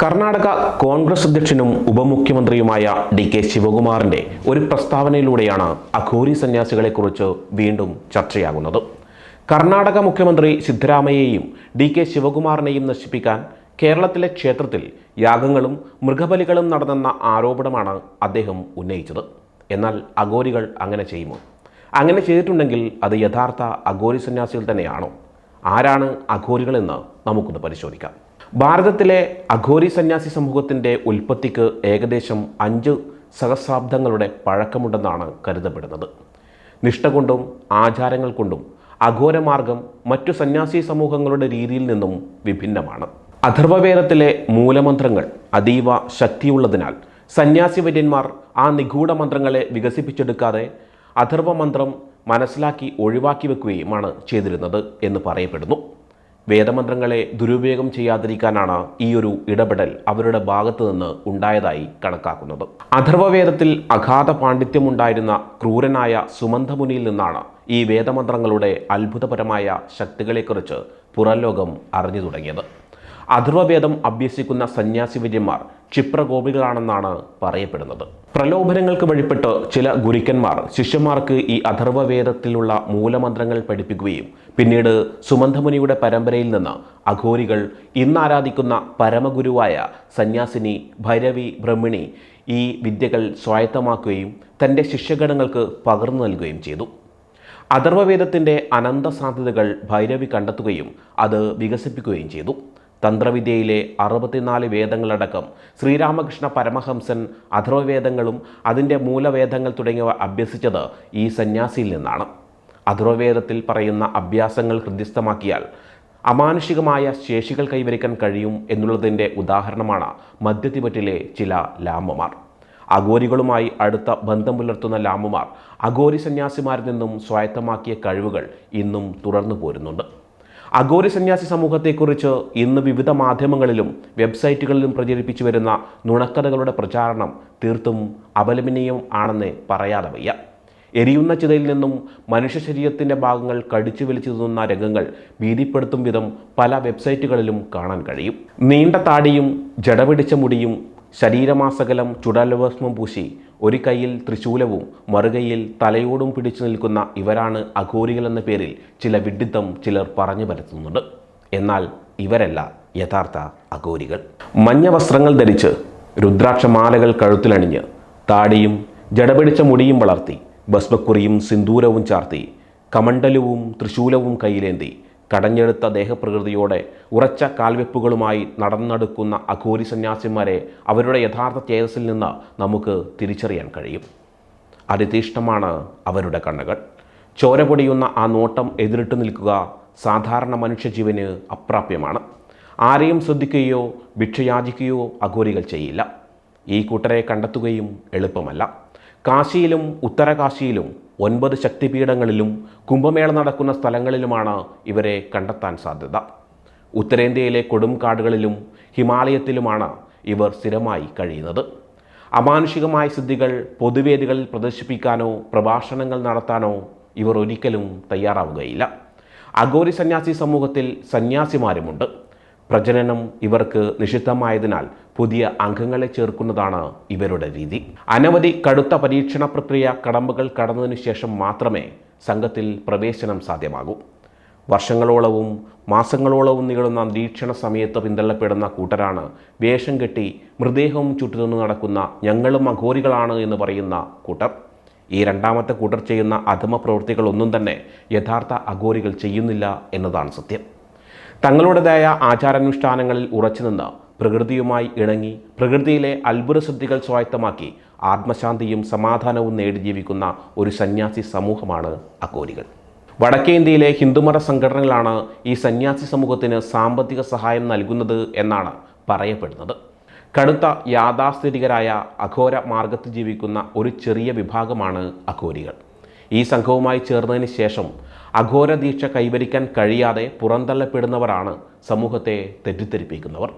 കർണാടക കോൺഗ്രസ് അധ്യക്ഷനും ഉപമുഖ്യമന്ത്രിയുമായ ഡി.കെ. ശിവകുമാറിന്റെ ഒരു പ്രസ്താവനയിലൂടെയാണ് അഘോരി സന്യാസികളെക്കുറിച്ച് വീണ്ടും ചർച്ചയാകുന്നത്. കർണാടക മുഖ്യമന്ത്രി സിദ്ധരാമയ്യയെയും ഡി.കെ. ശിവകുമാറിനെയും നശിപ്പിക്കാൻ കേരളത്തിലെ ക്ഷേത്രത്തിൽ യാഗങ്ങളും മൃഗബലികളും നടന്നെന്ന ആരോപണമാണ് അദ്ദേഹം ഉന്നയിച്ചത്. എന്നാൽ അഘോരികൾ അങ്ങനെ ചെയ്യുമോ? അങ്ങനെ ചെയ്തിട്ടുണ്ടെങ്കിൽ അത് യഥാർത്ഥ അഘോരി സന്യാസികൾ തന്നെയാണോ? ആരാണ് അഘോരികളെന്ന് നമുക്കൊന്ന് പരിശോധിക്കാം. ഭാരതത്തിലെ അഘോരി സന്യാസി സമൂഹത്തിൻ്റെ ഉൽപ്പത്തിക്ക് ഏകദേശം 5 സഹസ്രാബ്ദങ്ങളുടെ പഴക്കമുണ്ടെന്നാണ് കരുതപ്പെടുന്നത്. നിഷ്ഠ കൊണ്ടും ആചാരങ്ങൾ കൊണ്ടും അഘോരമാർഗം മറ്റു സന്യാസി സമൂഹങ്ങളുടെ രീതിയിൽ നിന്നും വിഭിന്നമാണ്. അഥർവവേദത്തിലെ മൂലമന്ത്രങ്ങൾ അതീവ ശക്തിയുള്ളതിനാൽ സന്യാസിവര്യന്മാർ ആ നിഗൂഢ മന്ത്രങ്ങളെ വികസിപ്പിച്ചെടുക്കാതെ അഥർവമന്ത്രം മനസ്സിലാക്കി ഒഴിവാക്കി വെക്കുകയുമാണ് ചെയ്തിരുന്നത് എന്ന് പറയപ്പെടുന്നു. വേദമന്ത്രങ്ങളെ ദുരുപയോഗം ചെയ്യാതിരിക്കാനാണ് ഈ ഒരു ഇടപെടൽ അവരുടെ ഭാഗത്തു നിന്ന് ഉണ്ടായതായി കണക്കാക്കുന്നത്. അഥർവവേദത്തിൽ അഗാധ പാണ്ഡിത്യമുണ്ടായിരുന്ന ക്രൂരനായ സുമന്തമുനിയിൽ നിന്നാണ് ഈ വേദമന്ത്രങ്ങളുടെ അത്ഭുതപരമായ ശക്തികളെക്കുറിച്ച് പുറംലോകം അറിഞ്ഞു തുടങ്ങിയത്. അഥർവവേദം അഭ്യസിക്കുന്ന സന്യാസിവര്യന്മാർ ക്ഷിപ്രകോപികളാണെന്നാണ് പറയപ്പെടുന്നത്. പ്രലോഭനങ്ങൾക്ക് വഴിപ്പെട്ട് ചില ഗുരുക്കന്മാർ ശിഷ്യന്മാർക്ക് ഈ അഥർവവേദത്തിലുള്ള മൂലമന്ത്രങ്ങൾ പഠിപ്പിക്കുകയും പിന്നീട് സുമന്തമുനിയുടെ പരമ്പരയിൽ നിന്ന് അഘോരികൾ ഇന്നാരാധിക്കുന്ന പരമഗുരുവായ സന്യാസിനി ഭൈരവി ബ്രഹ്മിണി ഈ വിദ്യകൾ സ്വായത്തമാക്കുകയും തൻ്റെ ശിഷ്യഗണങ്ങൾക്ക് പകർന്നു നൽകുകയും ചെയ്തു. അഥർവവേദത്തിൻ്റെ അനന്ത സാധ്യതകൾ ഭൈരവി കണ്ടെത്തുകയും അത് വികസിപ്പിക്കുകയും ചെയ്തു. തന്ത്രവിദ്യയിലെ 64 വേദങ്ങളടക്കം ശ്രീരാമകൃഷ്ണ പരമഹംസൻ അഥർവവേദങ്ങളും അതിൻ്റെ മൂലവേദങ്ങൾ തുടങ്ങിയവ അഭ്യസിച്ചത് ഈ സന്യാസിയിൽ നിന്നാണ്. അഥർവവേദത്തിൽ പറയുന്ന അഭ്യാസങ്ങൾ ഹൃദ്യസ്ഥമാക്കിയാൽ അമാനുഷികമായ ശേഷികൾ കൈവരിക്കാൻ കഴിയും എന്നുള്ളതിൻ്റെ ഉദാഹരണമാണ് മധ്യ തിബറ്റിലെ ചില ലാമമാർ. അഘോരികളുമായി അടുത്ത ബന്ധം പുലർത്തുന്ന ലാമമാർ അഘോരി സന്യാസിമാരിൽ നിന്നും സ്വായത്തമാക്കിയ കഴിവുകൾ ഇന്നും തുടർന്നു പോരുന്നുണ്ട്. അഘോരി സന്യാസി സമൂഹത്തെക്കുറിച്ച് ഇന്ന് വിവിധ മാധ്യമങ്ങളിലും വെബ്സൈറ്റുകളിലും പ്രചരിപ്പിച്ചു വരുന്ന നുണക്കഥകളുടെ പ്രചാരണം തീർത്തും അപലപനീയം ആണെന്ന് പറയാതെ വയ്യ. എരിയുന്ന ചിതയിൽ നിന്നും മനുഷ്യ ശരീരത്തിൻ്റെ ഭാഗങ്ങൾ കടിച്ചു വലിച്ചു തിന്നുന്ന രംഗങ്ങൾ ഭീതിപ്പെടുത്തും വിധം പല വെബ്സൈറ്റുകളിലും കാണാൻ കഴിയും. നീണ്ട താടിയും ജടപിടിച്ച മുടിയും ശരീരമാസകലം ചുടലഭസ്മം പൂശി ഒരു കൈയിൽ ത്രിശൂലവും മറുകൈയിൽ തലയോടും പിടിച്ചു നിൽക്കുന്ന ഇവരാണ് അഘോരികൾ എന്ന പേരിൽ ചില വിഡ്ഢിത്തം ചിലർ പറഞ്ഞു പരത്തുന്നുണ്ട്. എന്നാൽ ഇവരല്ല യഥാർത്ഥ അഘോരികൾ. മഞ്ഞ വസ്ത്രങ്ങൾ ധരിച്ച് രുദ്രാക്ഷമാലകൾ കഴുത്തിലണിഞ്ഞ് താടിയും ജടപിടിച്ച മുടിയും വളർത്തി ഭസ്മക്കുറിയും സിന്ദൂരവും ചാർത്തി കമണ്ഡലവും ത്രിശൂലവും കയ്യിലേന്തി കടഞ്ഞെടുത്ത ദേഹപ്രകൃതിയോടെ ഉറച്ച കാൽവെപ്പുകളുമായി നടന്നെടുക്കുന്ന അഘോരി സന്യാസിമാരെ അവരുടെ യഥാർത്ഥ തേജസ്സിൽ നിന്ന് നമുക്ക് തിരിച്ചറിയാൻ കഴിയും. അതിതീഷ്ണമാണ് അവരുടെ കണ്ണുകൾ. ചോര പൊടിയുന്ന ആ നോട്ടം എതിരിട്ട് നിൽക്കുക സാധാരണ മനുഷ്യജീവന് അപ്രാപ്യമാണ്. ആരെയും ശ്രദ്ധിക്കുകയോ ഭിക്ഷയാചിക്കുകയോ അഘോരികൾ ചെയ്യില്ല. ഈ കൂട്ടരെ കണ്ടെത്തുകയും എളുപ്പമല്ല. കാശിയിലും ഉത്തരകാശിയിലും 9 ശക്തിപീഠങ്ങളിലും കുംഭമേള നടക്കുന്ന സ്ഥലങ്ങളിലുമാണ് ഇവരെ കണ്ടെത്താൻ സാധ്യത. ഉത്തരേന്ത്യയിലെ കൊടുംകാടുകളിലും ഹിമാലയത്തിലുമാണ് ഇവർ സ്ഥിരമായി കഴിയുന്നത്. അമാനുഷികമായ സിദ്ധികൾ പൊതുവേദികളിൽ പ്രദർശിപ്പിക്കാനോ പ്രഭാഷണങ്ങൾ നടത്താനോ ഇവർ ഒരിക്കലും തയ്യാറാവുകയില്ല. അഘോരി സന്യാസി സമൂഹത്തിൽ സന്യാസിമാരുമുണ്ട്. പ്രജനനം ഇവർക്ക് നിഷിദ്ധമായതിനാൽ പുതിയ അംഗങ്ങളെ ചേർക്കുന്നതാണ് ഇവരുടെ രീതി. അനവധി കടുത്ത പരീക്ഷണ പ്രക്രിയ കടമ്പകൾ കടന്നതിനു ശേഷം മാത്രമേ സംഘത്തിൽ പ്രവേശനം സാധ്യമാകൂ. വർഷങ്ങളോളവും മാസങ്ങളോളവും നീളുന്ന നിരീക്ഷണ സമയത്ത് പിന്തള്ളപ്പെടുന്ന കൂട്ടരാണ് വേഷം കെട്ടി മൃതദേഹവും ചുറ്റുനിന്ന് നടക്കുന്ന ഞങ്ങളും അഘോരികളാണ് എന്ന് പറയുന്ന കൂട്ടർ. ഈ രണ്ടാമത്തെ കൂട്ടർ ചെയ്യുന്ന അധമ പ്രവൃത്തികളൊന്നും തന്നെ യഥാർത്ഥ അഘോരികൾ ചെയ്യുന്നില്ല എന്നതാണ് സത്യം. തങ്ങളുടേതായ ആചാരാനുഷ്ഠാനങ്ങളിൽ ഉറച്ചുനിന്ന് പ്രകൃതിയുമായി ഇണങ്ങി പ്രകൃതിയിലെ അത്ഭുതസിദ്ധികൾ സ്വായത്തമാക്കി ആത്മശാന്തിയും സമാധാനവും നേടി ജീവിക്കുന്ന ഒരു സന്യാസി സമൂഹമാണ് അഘോരികൾ. വടക്കേ ഇന്ത്യയിലെ ഹിന്ദുമത സംഘടനകളാണ് ഈ സന്യാസി സമൂഹത്തിന് സാമ്പത്തിക സഹായം നൽകുന്നത് എന്നാണ് പറയപ്പെടുന്നത്. കടുത്ത യാഥാസ്ഥിതികരായ അഘോര മാർഗത്തിൽ ജീവിക്കുന്ന ഒരു ചെറിയ വിഭാഗമാണ് അഘോരികൾ. ഈ സംഘവുമായി ചേർന്നതിന് ശേഷം അഘോര ദീക്ഷ കൈവരിക്കാൻ കഴിയാതെ പുറന്തള്ളപ്പെടുന്നവരാണ് സമൂഹത്തെ തെറ്റിദ്ധരിപ്പിക്കുന്നവർ.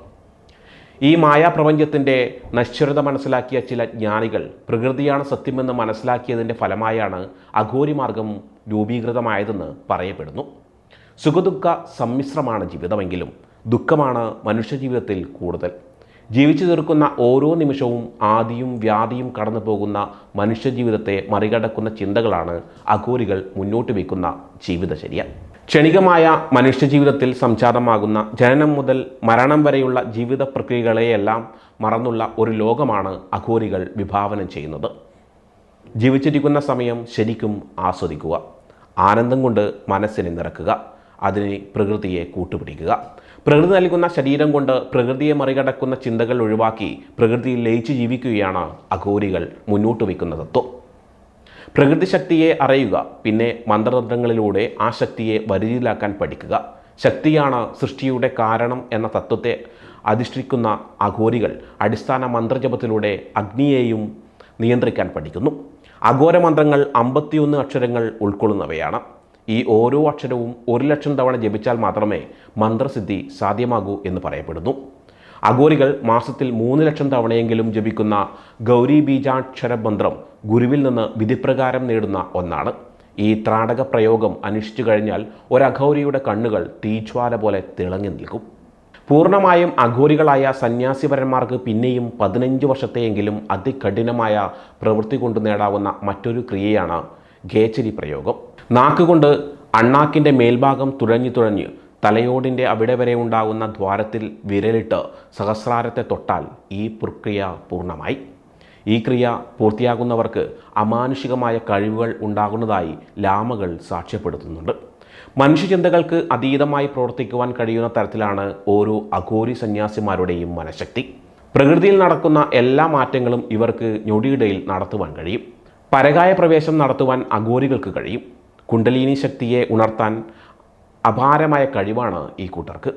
ഈ മായാപ്രപഞ്ചത്തിൻ്റെ നശ്വരത മനസ്സിലാക്കിയ ചില ജ്ഞാനികൾ പ്രകൃതിയാണ് സത്യമെന്ന് മനസ്സിലാക്കിയതിൻ്റെ ഫലമായാണ് അഘോരി മാർഗം രൂപീകൃതമായതെന്ന് പറയപ്പെടുന്നു. സുഖദുഃഖ സമ്മിശ്രമാണ് ജീവിതമെങ്കിലും ദുഃഖമാണ് മനുഷ്യജീവിതത്തിൽ കൂടുതൽ. ജീവിച്ചു തീർക്കുന്ന ഓരോ നിമിഷവും ആദിയും വ്യാധിയും കടന്നു പോകുന്ന മനുഷ്യജീവിതത്തെ മറികടക്കുന്ന ചിന്തകളാണ് അഘോരികൾ മുന്നോട്ട് വയ്ക്കുന്ന ജീവിതചര്യ. ക്ഷണികമായ മനുഷ്യജീവിതത്തിൽ സംജാതമാകുന്ന ജനനം മുതൽ മരണം വരെയുള്ള ജീവിത പ്രക്രിയകളെയെല്ലാം മറന്നുള്ള ഒരു ലോകമാണ് അഘോരികൾ വിഭാവനം ചെയ്യുന്നത്. ജീവിച്ചിരിക്കുന്ന സമയം ശരിക്കും ആസ്വദിക്കുക, ആനന്ദം കൊണ്ട് മനസ്സിനെ നിറക്കുക, അതിനെ പ്രകൃതിയെ കൂട്ടുപിടിക്കുക. പ്രകൃതി നൽകുന്ന ശരീരം കൊണ്ട് പ്രകൃതിയെ മറികടക്കുന്ന ചിന്തകൾ ഒഴിവാക്കി പ്രകൃതിയിൽ ലയിച്ച് ജീവിക്കുകയാണ് അഘോരികൾ മുന്നോട്ട് വയ്ക്കുന്ന തത്വം. പ്രകൃതി ശക്തിയെ അറിയുക, പിന്നെ മന്ത്രതന്ത്രങ്ങളിലൂടെ ആ ശക്തിയെ വരുതിയിലാക്കാൻ പഠിക്കുക. ശക്തിയാണ് സൃഷ്ടിയുടെ കാരണം എന്ന തത്വത്തെ അധിഷ്ഠിക്കുന്ന അഘോരികൾ അടിസ്ഥാന മന്ത്രജപത്തിലൂടെ അഗ്നിയെയും നിയന്ത്രിക്കാൻ പഠിക്കുന്നു. അഘോര മന്ത്രങ്ങൾ 51 അക്ഷരങ്ങൾ ഉൾക്കൊള്ളുന്നവയാണ്. ഈ ഓരോ അക്ഷരവും 1,00,000 തവണ ജപിച്ചാൽ മാത്രമേ മന്ത്രസിദ്ധി സാധ്യമാകൂ എന്ന് പറയപ്പെടുന്നു. അഘോരികൾ മാസത്തിൽ 3,00,000 തവണയെങ്കിലും ജപിക്കുന്ന ഗൗരി ബീജാക്ഷര മന്ത്രം ഗുരുവിൽ നിന്ന് വിധിപ്രകാരം നേടുന്ന ഒന്നാണ്. ഈ ത്രാടക പ്രയോഗം അനുഷ്ഠിച്ചു കഴിഞ്ഞാൽ ഒരഘോരിയുടെ കണ്ണുകൾ തീജ്വാല പോലെ തിളങ്ങി നിൽക്കും. പൂർണ്ണമായും അഘോരികളായ സന്യാസിവരന്മാർക്ക് പിന്നെയും 15 വർഷത്തെയെങ്കിലും അതികഠിനമായ പ്രവൃത്തി കൊണ്ട് നേടാവുന്ന മറ്റൊരു ക്രിയയാണ് ഖേചരി പ്രയോഗം. നാക്കുകൊണ്ട് അണ്ണാക്കിൻ്റെ മേൽഭാഗം തുഴഞ്ഞ് തലയോടിൻ്റെ അവിടെ വരെ ഉണ്ടാകുന്ന ദ്വാരത്തിൽ വിരലിട്ട് സഹസ്രാരത്തെ തൊട്ടാൽ ഈ പ്രക്രിയ പൂർണ്ണമായി. ഈ ക്രിയ പൂർത്തിയാകുന്നവർക്ക് അമാനുഷികമായ കഴിവുകൾ ഉണ്ടാകുന്നതായി ലാമകൾ സാക്ഷ്യപ്പെടുത്തുന്നുണ്ട്. മനുഷ്യചിന്തകൾക്ക് അതീതമായി പ്രവർത്തിക്കുവാൻ കഴിയുന്ന തരത്തിലാണ് ഓരോ അഘോരി സന്യാസിമാരുടെയും മനഃശക്തി. പ്രകൃതിയിൽ നടക്കുന്ന എല്ലാ മാറ്റങ്ങളും ഇവർക്ക് ഞൊടിയിടയിൽ നടത്തുവാൻ കഴിയും. പരകായ പ്രവേശം നടത്തുവാൻ അഘോരികൾക്ക് കഴിയും. കുണ്ടലിനി ശക്തിയെ ഉണർത്താൻ അപാരമായ കഴിവാണ് ഈ കൂട്ടർക്ക്.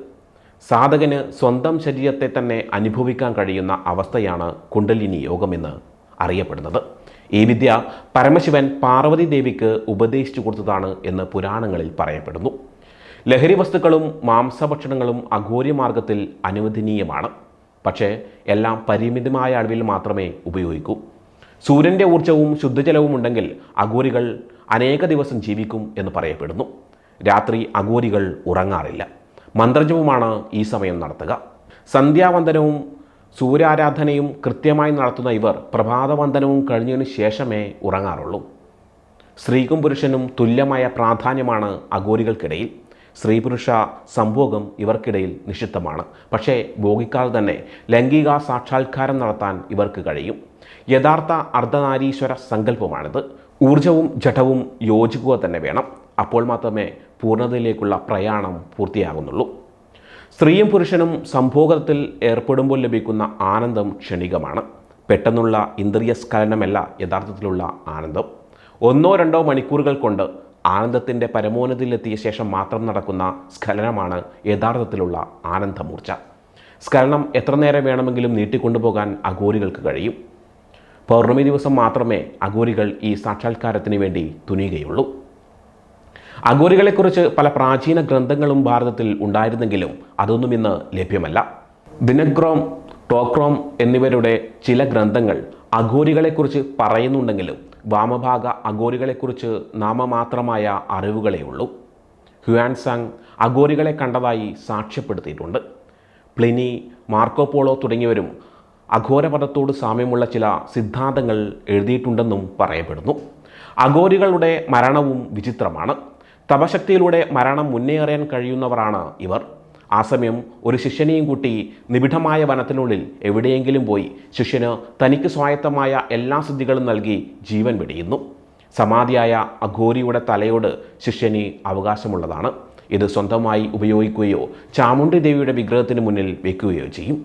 സാധകന് സ്വന്തം ശരീരത്തെ തന്നെ അനുഭവിക്കാൻ കഴിയുന്ന അവസ്ഥയാണ് കുണ്ടലിനി യോഗമെന്ന് അറിയപ്പെടുന്നത്. ഈ വിദ്യ പരമശിവൻ പാർവതി ദേവിക്ക് ഉപദേശിച്ചു കൊടുത്തതാണ് എന്ന് പുരാണങ്ങളിൽ പറയപ്പെടുന്നു. ലഹരി വസ്തുക്കളും മാംസഭക്ഷണങ്ങളും അഘോരി മാർഗത്തിൽ അനുവദനീയമാണ്. പക്ഷേ എല്ലാം പരിമിതമായ അളവിൽ മാത്രമേ ഉപയോഗിക്കൂ. സൂര്യൻ്റെ ഊർജ്ജവും ശുദ്ധജലവും ഉണ്ടെങ്കിൽ അഘോരികൾ അനേക ദിവസം ജീവിക്കും എന്ന് പറയപ്പെടുന്നു. രാത്രി അഘോരികൾ ഉറങ്ങാറില്ല. മന്ത്രജപമാണ് ഈ സമയം നടത്തുക. സന്ധ്യാവന്ദനവും സൂര്യാരാധനയും കൃത്യമായി നടത്തുന്ന ഇവർ പ്രഭാതവന്ദനവും കഴിഞ്ഞതിന് ശേഷമേ ഉറങ്ങാറുള്ളൂ. സ്ത്രീക്കും പുരുഷനും തുല്യമായ പ്രാധാന്യമാണ് അഘോരികൾക്കിടയിൽ. സ്ത്രീ പുരുഷ സംഭോഗം ഇവർക്കിടയിൽ നിഷിദ്ധമാണ്. പക്ഷേ ഭോഗിക്കാതെ തന്നെ ലൈംഗിക സാക്ഷാത്കാരം നടത്താൻ ഇവർക്ക് കഴിയും. യഥാർത്ഥ അർദ്ധനാരീശ്വര സങ്കല്പമാണിത്. ഊർജവും ജഡവും യോജിക്കുക തന്നെ വേണം. അപ്പോൾ മാത്രമേ പൂർണ്ണതയിലേക്കുള്ള പ്രയാണം പൂർത്തിയാകുന്നുള്ളൂ. സ്ത്രീയും പുരുഷനും സംഭോഗത്തിൽ ഏർപ്പെടുമ്പോൾ ലഭിക്കുന്ന ആനന്ദം ക്ഷണികമാണ്. പെട്ടെന്നുള്ള ഇന്ദ്രിയ സ്ഖലനമല്ല യഥാർത്ഥത്തിലുള്ള ആനന്ദം. 1-2 മണിക്കൂറുകൾ കൊണ്ട് ആനന്ദത്തിൻ്റെ പരമോന്നതിയിലെത്തിയ ശേഷം മാത്രം നടക്കുന്ന സ്ഖലനമാണ് യഥാർത്ഥത്തിലുള്ള ആനന്ദമൂർച്ച. സ്ഖലനം എത്ര നേരം വേണമെങ്കിലും നീട്ടിക്കൊണ്ടുപോകാൻ അഘോരികൾക്ക് കഴിയും. പൗർണമി ദിവസം മാത്രമേ അഘോരികൾ ഈ സാക്ഷാത്കാരത്തിന് വേണ്ടി തുനിയുകയുള്ളൂ. അഘോരികളെക്കുറിച്ച് പല പ്രാചീന ഗ്രന്ഥങ്ങളും ഭാരതത്തിൽ ഉണ്ടായിരുന്നെങ്കിലും അതൊന്നും ഇന്ന് ലഭ്യമല്ല. ദിനഗ്രോം, ടോക്രോം എന്നിവരുടെ ചില ഗ്രന്ഥങ്ങൾ അഘോരികളെക്കുറിച്ച് പറയുന്നുണ്ടെങ്കിലും വാമഭാഗ അഘോരികളെക്കുറിച്ച് നാമമാത്രമായ അറിവുകളേ ഉള്ളൂ. ഹ്യുയാൻസാങ് അഘോരികളെ കണ്ടതായി സാക്ഷ്യപ്പെടുത്തിയിട്ടുണ്ട്. പ്ലിനി, മാർക്കോപോളോ തുടങ്ങിയവരും അഘോരപദത്തോട് സാമ്യമുള്ള ചില സിദ്ധാന്തങ്ങൾ എഴുതിയിട്ടുണ്ടെന്നും പറയപ്പെടുന്നു. അഘോരികളുടെ മരണവും വിചിത്രമാണ്. തപശക്തിയിലൂടെ മരണം മുന്നേറാൻ കഴിയുന്നവരാണ് ഇവർ. ആ സമയം ഒരു ശിഷ്യനെയും കൂട്ടി നിബിഡമായ വനത്തിനുള്ളിൽ എവിടെയെങ്കിലും പോയി ശിഷ്യന് തനിക്ക് സ്വായത്തമായ എല്ലാ സിദ്ധികളും നൽകി ജീവൻ വെടിയുന്നു. സമാധിയായ അഘോരിയുടെ തലയോട് ശിഷ്യന് അവകാശമുള്ളതാണ്. ഇത് സ്വന്തമായി ഉപയോഗിക്കുകയോ ചാമുണ്ഡി ദേവിയുടെ വിഗ്രഹത്തിന് മുന്നിൽ വയ്ക്കുകയോ ചെയ്യും.